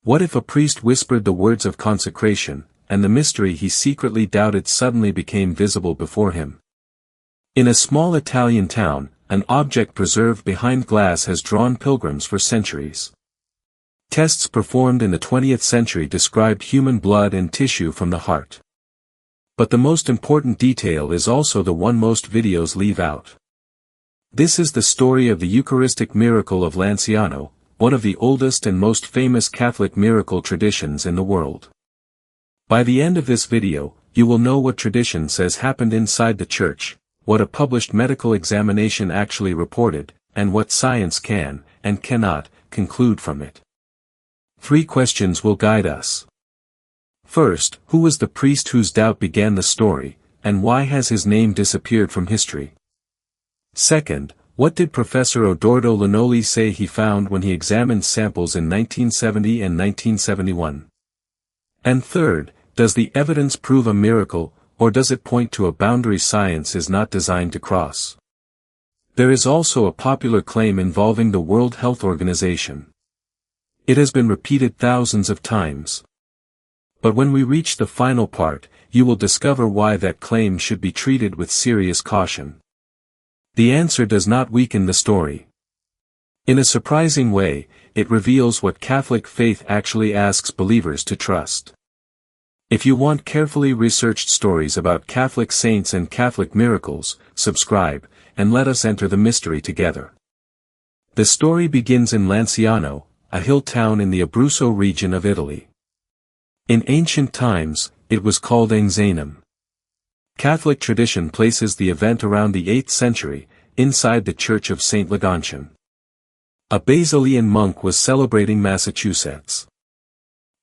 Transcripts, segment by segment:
What if a priest whispered the words of consecration, and the mystery he secretly doubted suddenly became visible before him? In a small Italian town, an object preserved behind glass has drawn pilgrims for centuries. Tests performed in the 20th century described human blood and tissue from the heart. But the most important detail is also the one most videos leave out. This is the story of the Eucharistic Miracle of Lanciano, one of the oldest and most famous Catholic miracle traditions in the world. By the end of this video, you will know what tradition says happened inside the church, what a published medical examination actually reported, and what science can, and cannot, conclude from it. 3 questions will guide us. First, who was the priest whose doubt began the story, and why has his name disappeared from history? Second, what did Professor Odoardo Linoli say he found when he examined samples in 1970 and 1971? And third, does the evidence prove a miracle, or does it point to a boundary science is not designed to cross? There is also a popular claim involving the World Health Organization. It has been repeated thousands of times. But when we reach the final part, you will discover why that claim should be treated with serious caution. The answer does not weaken the story. In a surprising way, it reveals what Catholic faith actually asks believers to trust. If you want carefully researched stories about Catholic saints and Catholic miracles, subscribe, and let us enter the mystery together. The story begins in Lanciano, a hill town in the Abruzzo region of Italy. In ancient times, it was called Anzanum. Catholic tradition places the event around the 8th century, inside the Church of St. Legontian. A Basilian monk was celebrating Massachusetts.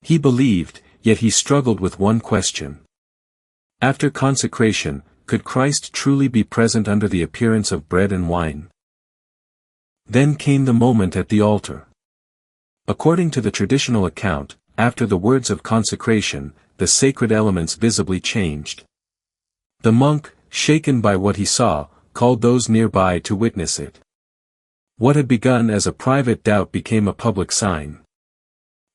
He believed, yet he struggled with one question. After consecration, could Christ truly be present under the appearance of bread and wine? Then came the moment at the altar. According to the traditional account, after the words of consecration, the sacred elements visibly changed. The monk, shaken by what he saw, called those nearby to witness it. What had begun as a private doubt became a public sign.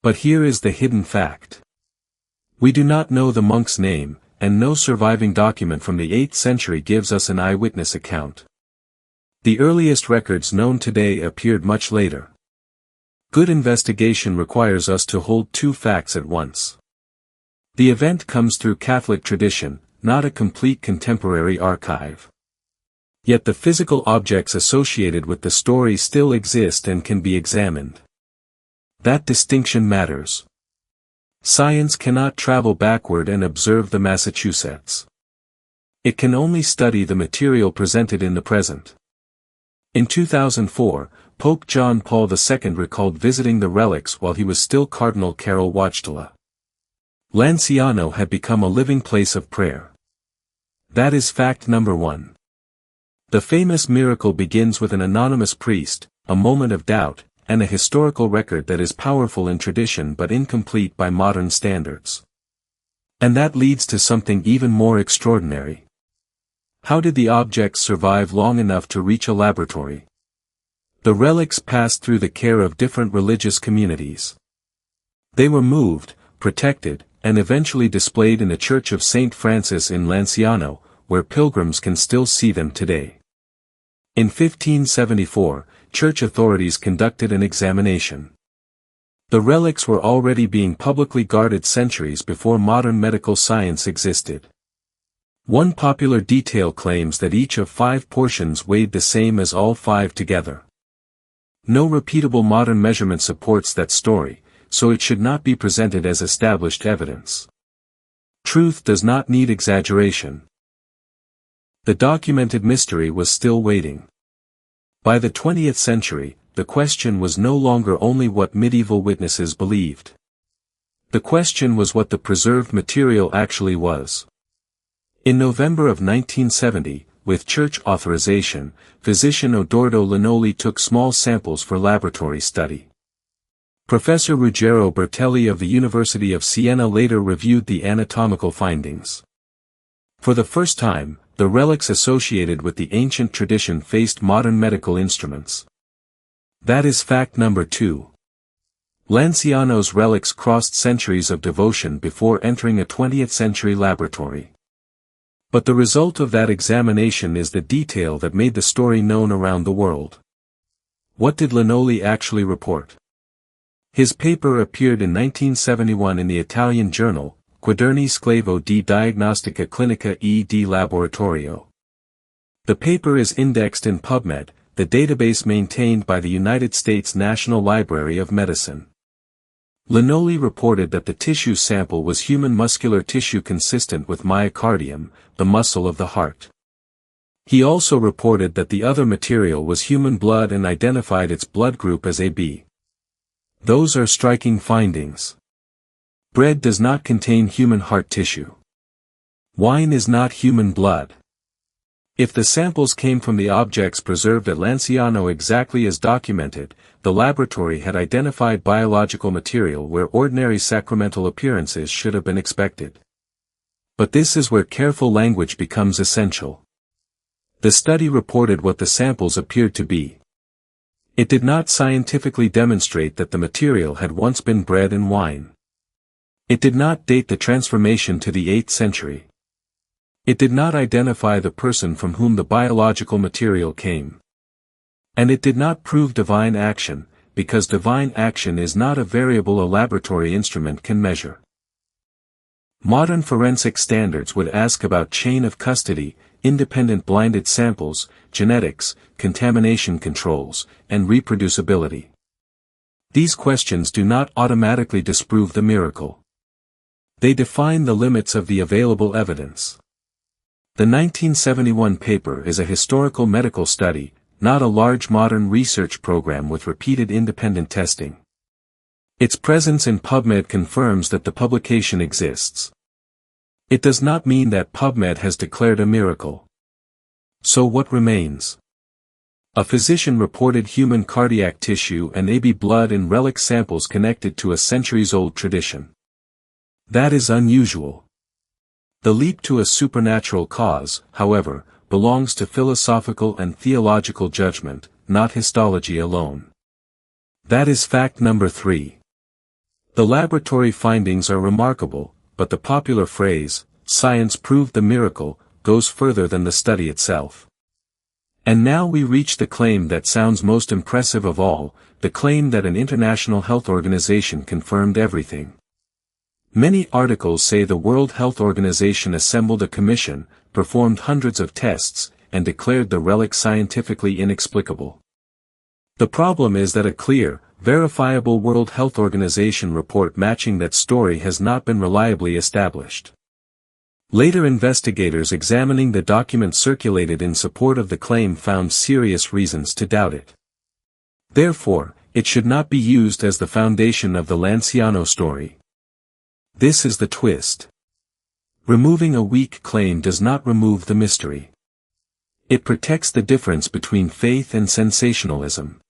But here is the hidden fact. We do not know the monk's name, and no surviving document from the 8th century gives us an eyewitness account. The earliest records known today appeared much later. Good investigation requires us to hold 2 facts at once. The event comes through Catholic tradition, not a complete contemporary archive. Yet the physical objects associated with the story still exist and can be examined. That distinction matters. Science cannot travel backward and observe the Massachusetts. It can only study the material presented in the present. In 2004, Pope John Paul II recalled visiting the relics while he was still Cardinal Karol Wojtyla. Lanciano had become a living place of prayer. That is fact number 1. The famous miracle begins with an anonymous priest, a moment of doubt, and a historical record that is powerful in tradition but incomplete by modern standards. And that leads to something even more extraordinary. How did the objects survive long enough to reach a laboratory? The relics passed through the care of different religious communities. They were moved, protected, and eventually displayed in the Church of St. Francis in Lanciano, where pilgrims can still see them today. In 1574, church authorities conducted an examination. The relics were already being publicly guarded centuries before modern medical science existed. One popular detail claims that each of 5 portions weighed the same as all 5 together. No repeatable modern measurement supports that story, so it should not be presented as established evidence. Truth does not need exaggeration. The documented mystery was still waiting. By the 20th century, the question was no longer only what medieval witnesses believed. The question was what the preserved material actually was. In November of 1970, with church authorization, physician Odoardo Linoli took small samples for laboratory study. Professor Ruggero Bertelli of the University of Siena later reviewed the anatomical findings. For the first time, the relics associated with the ancient tradition faced modern medical instruments. That is fact number 2. Lanciano's relics crossed centuries of devotion before entering a 20th-century laboratory. But the result of that examination is the detail that made the story known around the world. What did Linoli actually report? His paper appeared in 1971 in the Italian journal, Quaderni Sclavo di Diagnostica Clinica e di Laboratorio. The paper is indexed in PubMed, the database maintained by the United States National Library of Medicine. Linoli reported that the tissue sample was human muscular tissue consistent with myocardium, the muscle of the heart. He also reported that the other material was human blood and identified its blood group as AB. Those are striking findings. Bread does not contain human heart tissue. Wine is not human blood. If the samples came from the objects preserved at Lanciano exactly as documented, the laboratory had identified biological material where ordinary sacramental appearances should have been expected. But this is where careful language becomes essential. The study reported what the samples appeared to be. It did not scientifically demonstrate that the material had once been bread and wine. It did not date the transformation to the 8th century. It did not identify the person from whom the biological material came. And it did not prove divine action, because divine action is not a variable a laboratory instrument can measure. Modern forensic standards would ask about chain of custody, independent blinded samples, genetics, contamination controls, and reproducibility. These questions do not automatically disprove the miracle. They define the limits of the available evidence. The 1971 paper is a historical medical study, not a large modern research program with repeated independent testing. Its presence in PubMed confirms that the publication exists. It does not mean that PubMed has declared a miracle. So what remains? A physician reported human cardiac tissue and AB blood in relic samples connected to a centuries-old tradition. That is unusual. The leap to a supernatural cause, however, belongs to philosophical and theological judgment, not histology alone. That is fact number 3. The laboratory findings are remarkable, but the popular phrase, "science proved the miracle," goes further than the study itself. And now we reach the claim that sounds most impressive of all, the claim that an international health organization confirmed everything. Many articles say the World Health Organization assembled a commission, performed hundreds of tests, and declared the relic scientifically inexplicable. The problem is that a clear, verifiable World Health Organization report matching that story has not been reliably established. Later investigators examining the document circulated in support of the claim found serious reasons to doubt it. Therefore, it should not be used as the foundation of the Lanciano story. This is the twist. Removing a weak claim does not remove the mystery. It protects the difference between faith and sensationalism.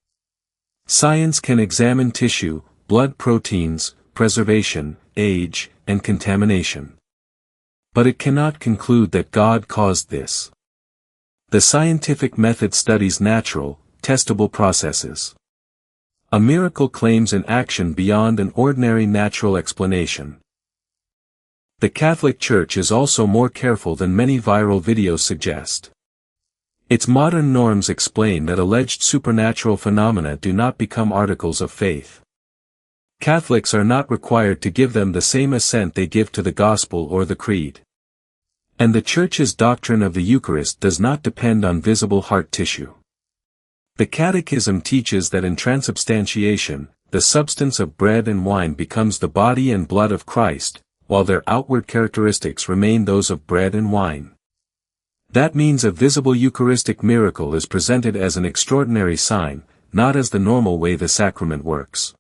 Science can examine tissue, blood proteins, preservation, age, and contamination. But it cannot conclude that God caused this. The scientific method studies natural, testable processes. A miracle claims an action beyond an ordinary natural explanation. The Catholic Church is also more careful than many viral videos suggest. Its modern norms explain that alleged supernatural phenomena do not become articles of faith. Catholics are not required to give them the same assent they give to the Gospel or the Creed. And the Church's doctrine of the Eucharist does not depend on visible heart tissue. The Catechism teaches that in transubstantiation, the substance of bread and wine becomes the body and blood of Christ, while their outward characteristics remain those of bread and wine. That means a visible Eucharistic miracle is presented as an extraordinary sign, not as the normal way the sacrament works.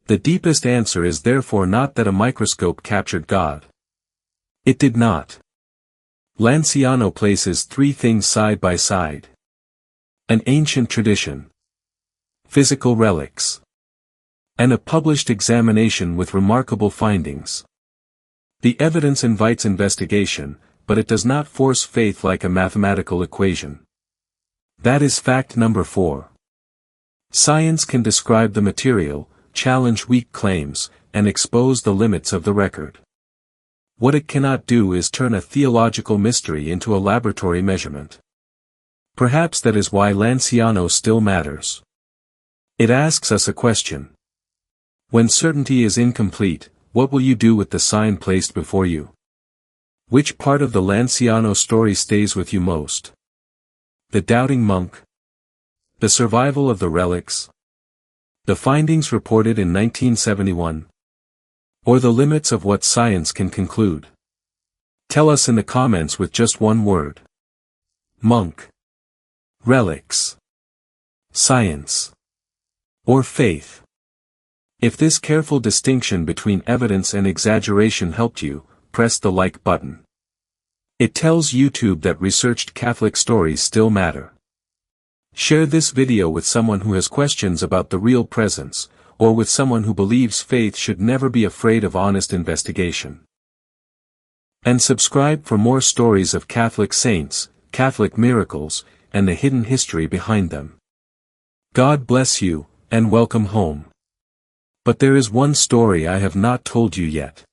The deepest answer is therefore not that a microscope captured God. It did not. Lanciano places 3 things side by side. An ancient tradition. Physical relics. And a published examination with remarkable findings. The evidence invites investigation, but it does not force faith like a mathematical equation. That is fact number 4. Science can describe the material, challenge weak claims, and expose the limits of the record. What it cannot do is turn a theological mystery into a laboratory measurement. Perhaps that is why Lanciano still matters. It asks us a question. When certainty is incomplete, what will you do with the sign placed before you? Which part of the Lanciano story stays with you most? The doubting monk? The survival of the relics? The findings reported in 1971? Or the limits of what science can conclude? Tell us in the comments with just one word. Monk. Relics. Science. Or faith. If this careful distinction between evidence and exaggeration helped you, press the like button. It tells YouTube that researched Catholic stories still matter. Share this video with someone who has questions about the real presence, or with someone who believes faith should never be afraid of honest investigation. And subscribe for more stories of Catholic saints, Catholic miracles, and the hidden history behind them. God bless you, and welcome home. But there is one story I have not told you yet.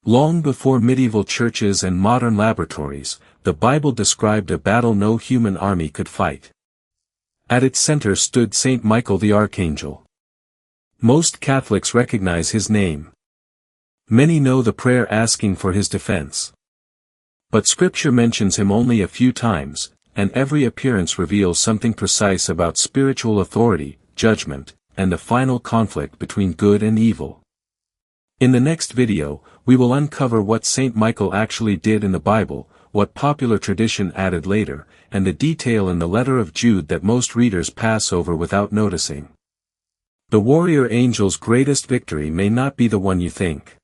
Long before medieval churches and modern laboratories, the Bible described a battle no human army could fight. At its center stood Saint Michael the Archangel. Most Catholics recognize his name. Many know the prayer asking for his defense. But Scripture mentions him only a few times, and every appearance reveals something precise about spiritual authority, judgment, and the final conflict between good and evil. In the next video, we will uncover what Saint Michael actually did in the Bible, what popular tradition added later, and the detail in the letter of Jude that most readers pass over without noticing. The warrior angel's greatest victory may not be the one you think.